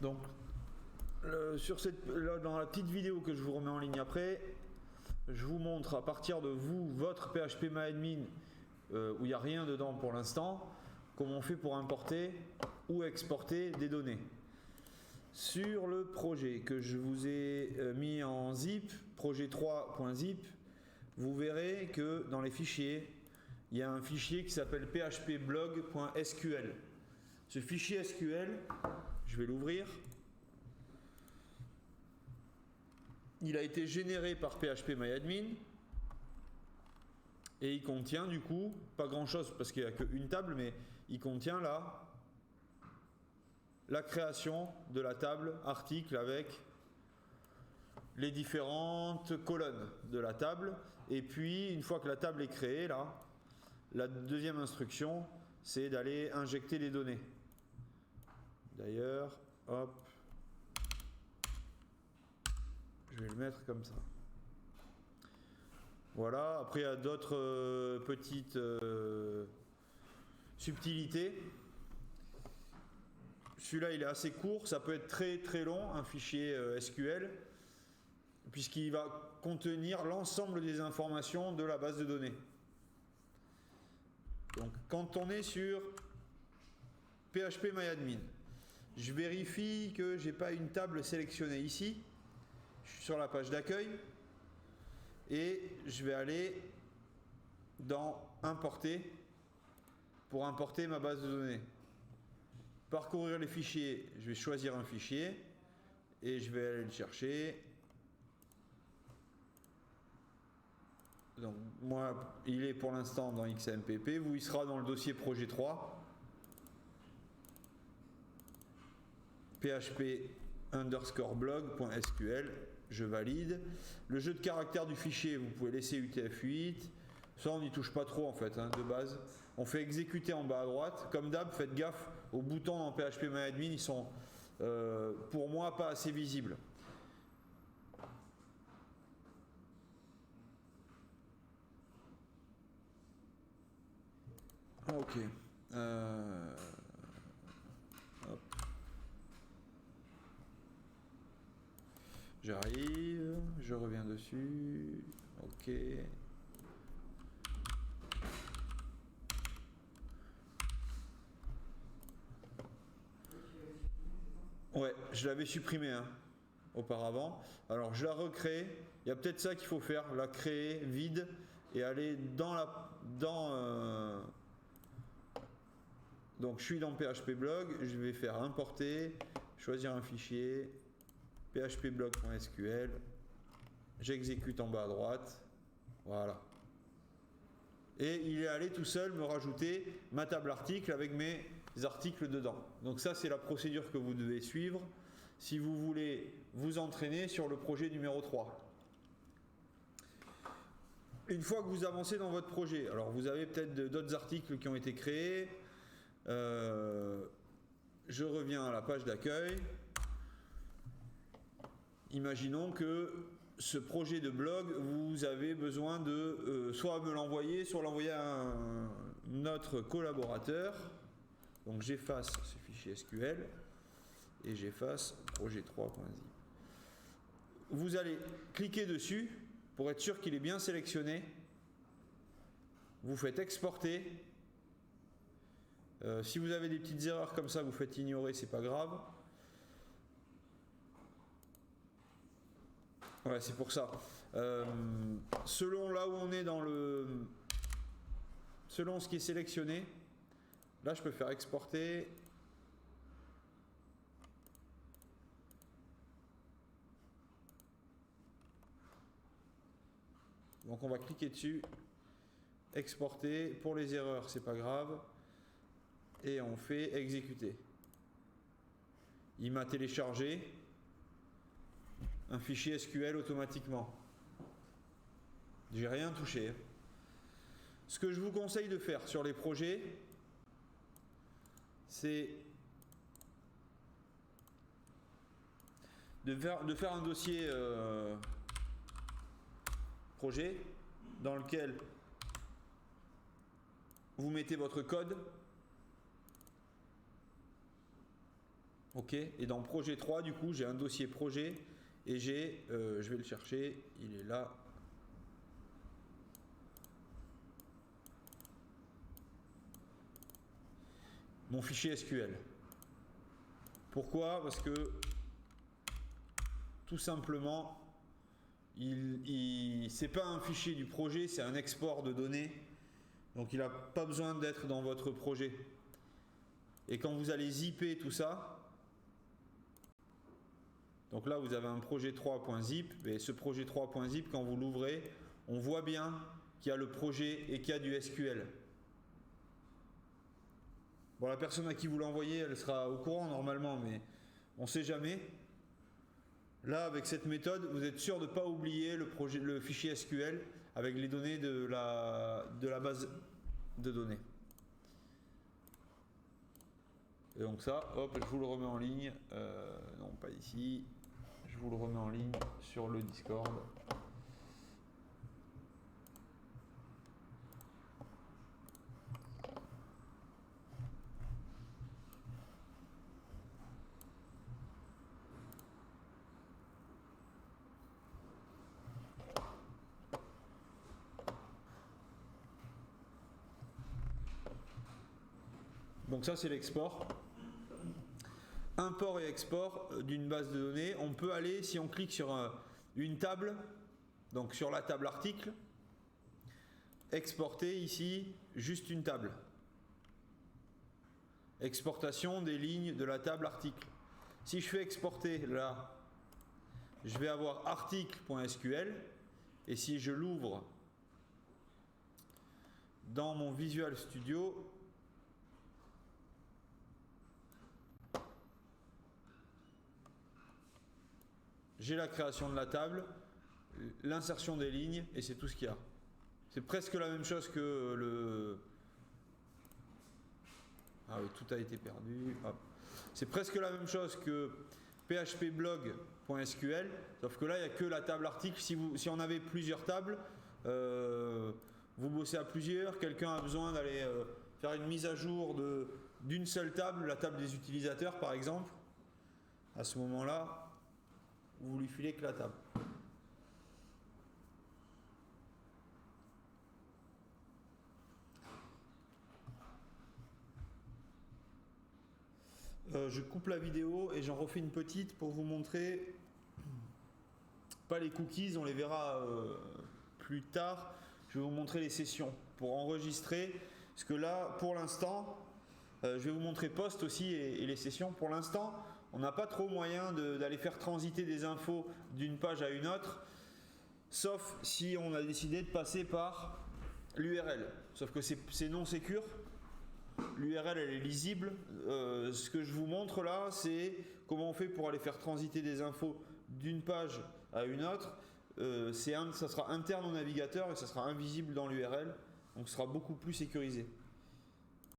Donc, dans la petite vidéo que je vous remets en ligne après, je vous montre à partir de votre PHPMyAdmin, où il n'y a rien dedans pour l'instant, comment on fait pour importer ou exporter des données. Sur le projet que je vous ai mis en zip, projet3.zip, vous verrez que dans les fichiers, il y a un fichier qui s'appelle phpblog.sql. Ce fichier SQL, je vais l'ouvrir. Il a été généré par PHPMyAdmin et il contient du coup, pas grand chose parce qu'il n'y a qu'une table, mais il contient là la création de la table article avec les différentes colonnes de la table. Et puis une fois que la table est créée, là, la deuxième instruction, c'est d'aller injecter les données. D'ailleurs, hop, je vais le mettre comme ça. Voilà, après il y a d'autres petites subtilités. Celui-là, il est assez court, ça peut être très très long, un fichier SQL, puisqu'il va contenir l'ensemble des informations de la base de données. Donc, quand on est sur PHPMyAdmin, je vérifie que j'ai pas une table sélectionnée ici. Je suis sur la page d'accueil et je vais aller dans Importer pour importer ma base de données. Parcourir les fichiers, je vais choisir un fichier et je vais aller le chercher. Donc moi, il est pour l'instant dans XAMPP, il sera dans le dossier projet 3. php_blog.sql, je valide. Le jeu de caractères du fichier, vous pouvez laisser UTF-8. Ça, on n'y touche pas trop en fait, de base. On fait exécuter en bas à droite. Comme d'hab, faites gaffe aux boutons dans PHPMyAdmin, ils sont pour moi pas assez visibles. Ok. Hop. J'arrive, je reviens dessus. Ok. Ouais, je l'avais supprimé auparavant. Alors je la recrée. Il y a peut-être ça qu'il faut faire, la créer vide et aller donc je suis dans PHPblog, je vais faire importer, choisir un fichier, phpblog.sql, j'exécute en bas à droite, voilà. Et il est allé tout seul me rajouter ma table article avec mes articles dedans. Donc ça, c'est la procédure que vous devez suivre si vous voulez vous entraîner sur le projet numéro 3. Une fois que vous avancez dans votre projet, alors vous avez peut-être d'autres articles qui ont été créés. Je reviens à la page d'accueil. Imaginons que ce projet de blog, vous avez besoin de soit me l'envoyer, soit l'envoyer à notre collaborateur. Donc j'efface ce fichier SQL et j'efface projet3.zip. Vous allez cliquer dessus pour être sûr qu'il est bien sélectionné. Vous faites exporter. Si vous avez des petites erreurs comme ça, vous faites ignorer, c'est pas grave. Ouais, c'est pour ça. Selon là où on est selon ce qui est sélectionné, là je peux faire exporter. Donc on va cliquer dessus, exporter. Pour les erreurs, c'est pas grave. Et on fait exécuter. Il m'a téléchargé un fichier SQL automatiquement. J'ai rien touché. Ce que je vous conseille de faire sur les projets, c'est de faire un dossier projet dans lequel vous mettez votre code. Ok, et dans projet 3, du coup, j'ai un dossier projet et j'ai, je vais le chercher, il est là. Mon fichier SQL. Pourquoi? Parce que tout simplement, c'est pas un fichier du projet, c'est un export de données. Donc il n'a pas besoin d'être dans votre projet. Et quand vous allez zipper tout ça, donc là vous avez un projet 3.zip, et ce projet 3.zip, quand vous l'ouvrez, on voit bien qu'il y a le projet et qu'il y a du SQL. Bon, la personne à qui vous l'envoyez, elle sera au courant normalement, mais on ne sait jamais. Là, avec cette méthode, vous êtes sûr de ne pas oublier le fichier SQL avec les données de la base de données. Et donc ça, hop, je vous le remets en ligne. Non, pas ici. Je vous le remets en ligne sur le Discord. Donc ça, c'est l'export. Import et export d'une base de données. On peut aller, si on clique sur une table, donc sur la table article, exporter ici juste une table. Exportation des lignes de la table article. Si je fais exporter là, je vais avoir article.sql, et si je l'ouvre dans mon Visual Studio, j'ai la création de la table, l'insertion des lignes, et c'est tout ce qu'il y a. C'est presque la même chose que le... Ah oui, tout a été perdu. C'est presque la même chose que phpblog.sql, sauf que là, il n'y a que la table article. Si on avait plusieurs tables, vous bossez à plusieurs, quelqu'un a besoin d'aller faire une mise à jour d'une seule table, la table des utilisateurs par exemple. À ce moment-là, vous lui filez que la table. Je coupe la vidéo et j'en refais une petite pour vous montrer, pas les cookies, on les verra plus tard. Je vais vous montrer les sessions pour enregistrer, parce que là, pour l'instant, je vais vous montrer post aussi et les sessions. Pour l'instant, on n'a pas trop moyen d'aller faire transiter des infos d'une page à une autre, sauf si on a décidé de passer par l'URL. Sauf que c'est non sécure. L'URL elle est lisible. Ce que je vous montre là, c'est comment on fait pour aller faire transiter des infos d'une page à une autre. Ça sera interne au navigateur et ça sera invisible dans l'URL, donc ce sera beaucoup plus sécurisé.